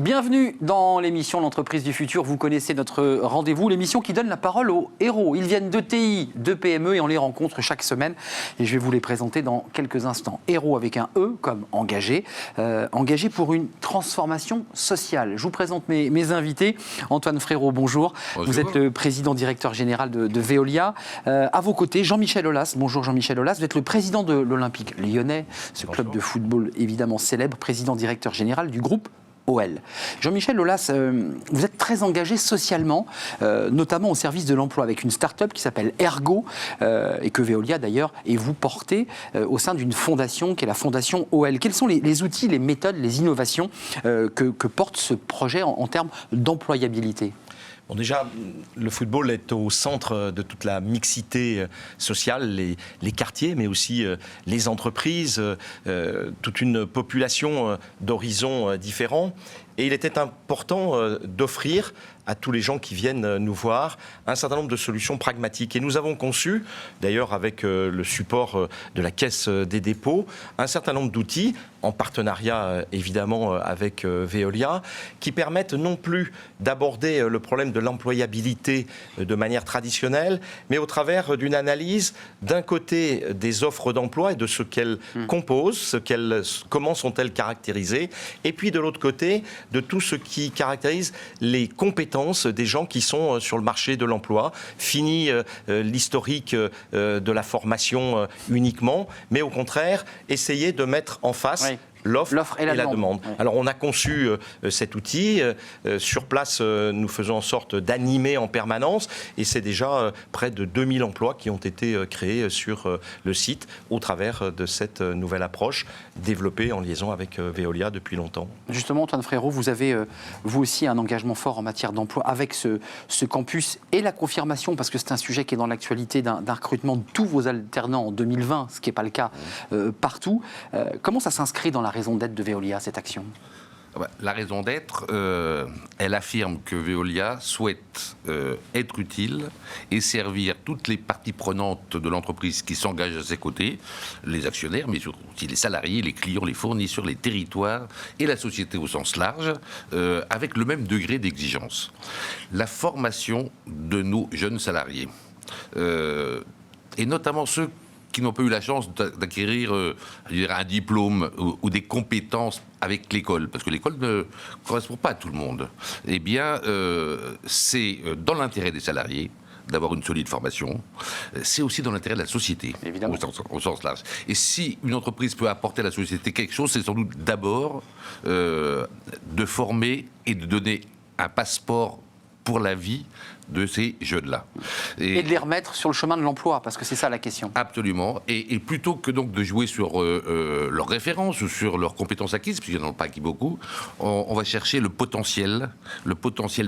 Bienvenue dans l'émission L'entreprise du futur. Vous connaissez notre rendez-vous, l'émission qui donne la parole aux héros. Ils viennent de TI, de PME et on les rencontre chaque semaine. Et je vais vous les présenter dans quelques instants. Héros avec un E comme engagé. Engagé pour une transformation sociale. Je vous présente mes invités. Antoine Frérot, bonjour. Bonjour. Vous êtes le président directeur général de Veolia. À vos côtés, Jean-Michel Aulas. Bonjour Jean-Michel Aulas. Vous êtes le président de l'Olympique Lyonnais, ce club de football évidemment célèbre, président directeur général du groupe OL. Jean-Michel Aulas, vous êtes très engagé socialement, notamment au service de l'emploi, avec une start-up qui s'appelle Ergo, et que Veolia d'ailleurs, et vous portez au sein d'une fondation qui est la fondation OL. Quels sont les outils, les méthodes, les innovations que porte ce projet en termes d'employabilité ? Bon, déjà, le football est au centre de toute la mixité sociale, les quartiers, mais aussi les entreprises, toute une population d'horizons différents. Et il était important d'offrir à tous les gens qui viennent nous voir un certain nombre de solutions pragmatiques. Et nous avons conçu, d'ailleurs avec le support de la Caisse des dépôts, un certain nombre d'outils, en partenariat évidemment avec Veolia, qui permettent non plus d'aborder le problème de l'employabilité de manière traditionnelle, mais au travers d'une analyse d'un côté des offres d'emploi et de ce qu'elles composent, comment sont-elles caractérisées, et puis de l'autre côté, de tout ce qui caractérise les compétences des gens qui sont sur le marché de l'emploi. Fini l'historique de la formation uniquement, mais au contraire, essayer de mettre en face l'offre et la demande. Oui. Alors on a conçu cet outil. Sur place, nous faisons en sorte d'animer en permanence et c'est déjà près de 2000 emplois qui ont été créés sur le site au travers de cette nouvelle approche développée en liaison avec Veolia depuis longtemps. Justement, Antoine Frérot, vous avez vous aussi un engagement fort en matière d'emploi avec ce campus et la confirmation, parce que c'est un sujet qui est dans l'actualité d'un recrutement de tous vos alternants en 2020, ce qui n'est pas le cas partout. Comment ça s'inscrit dans la raison d'être de Veolia, cette action ? La raison d'être, elle affirme que Veolia souhaite être utile et servir toutes les parties prenantes de l'entreprise qui s'engagent à ses côtés, les actionnaires, mais surtout aussi les salariés, les clients, les fournisseurs, les territoires et la société au sens large, avec le même degré d'exigence. La formation de nos jeunes salariés, et notamment ceux qui n'ont pas eu la chance d'acquérir un diplôme ou des compétences avec l'école, parce que l'école ne correspond pas à tout le monde, eh bien, c'est dans l'intérêt des salariés d'avoir une solide formation. C'est aussi dans l'intérêt de la société, au sens large. Et si une entreprise peut apporter à la société quelque chose, c'est sans doute d'abord de former et de donner un passeport pour la vie de ces jeunes-là. Et de les remettre sur le chemin de l'emploi, parce que c'est ça la question. Absolument. Et plutôt que donc de jouer sur leurs références ou sur leurs compétences acquises, puisqu'ils n'en ont pas acquis beaucoup, on va chercher le potentiel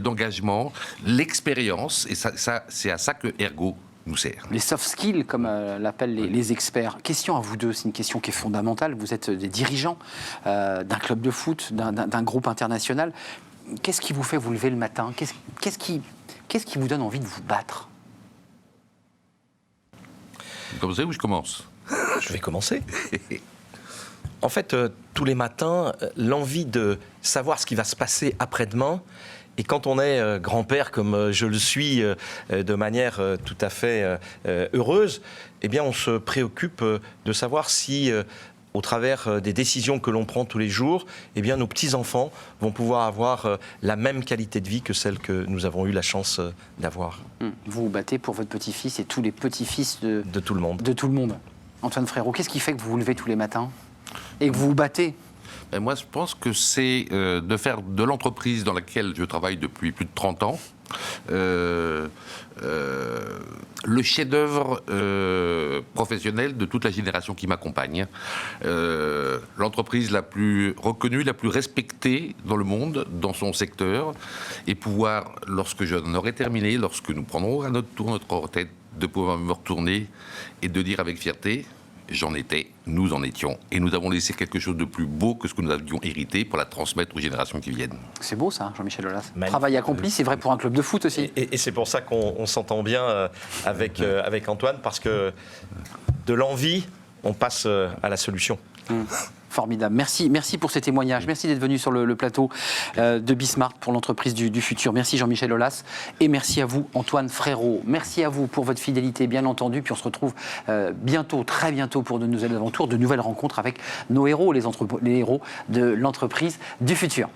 d'engagement, l'expérience, et ça c'est à ça que Ergo nous sert. Les soft skills, comme l'appellent les experts. Question à vous deux, c'est une question qui est fondamentale. Vous êtes des dirigeants d'un club de foot, d'un groupe international. Qu'est-ce qui vous fait vous lever le matin ? Qu'est-ce qui vous donne envie de vous battre ? Vous commencez ou je commence ? Je vais commencer. En fait, tous les matins, l'envie de savoir ce qui va se passer après-demain, et quand on est grand-père, comme je le suis, de manière tout à fait heureuse, eh bien, on se préoccupe de savoir si au travers des décisions que l'on prend tous les jours, eh bien, nos petits-enfants vont pouvoir avoir la même qualité de vie que celle que nous avons eu la chance d'avoir. Vous vous battez pour votre petit-fils et tous les petits-fils de tout le monde. De tout le monde. Antoine Frérot, qu'est-ce qui fait que vous vous levez tous les matins et que vous vous battez ? Et moi, je pense que c'est de faire de l'entreprise dans laquelle je travaille depuis plus de 30 ans le chef-d'œuvre professionnel de toute la génération qui m'accompagne. L'entreprise la plus reconnue, la plus respectée dans le monde, dans son secteur, et pouvoir, lorsque j'en aurai terminé, lorsque nous prendrons à notre tour notre retraite, de pouvoir me retourner et de dire avec fierté: j'en étais, nous en étions, et nous avons laissé quelque chose de plus beau que ce que nous avions hérité pour la transmettre aux générations qui viennent. C'est beau ça, Jean-Michel Aulas. Travail accompli, c'est vrai pour un club de foot aussi. Et c'est pour ça qu'on s'entend bien avec Antoine, parce que de l'envie, on passe à la solution. Formidable. Merci pour ces témoignages. Merci d'être venu sur le plateau de Bismart pour l'entreprise du futur. Merci Jean-Michel Aulas et merci à vous Antoine Frérot. Merci à vous pour votre fidélité, bien entendu. Puis on se retrouve bientôt, très bientôt pour de nouvelles aventures, de nouvelles rencontres avec nos héros, les héros de l'entreprise du futur.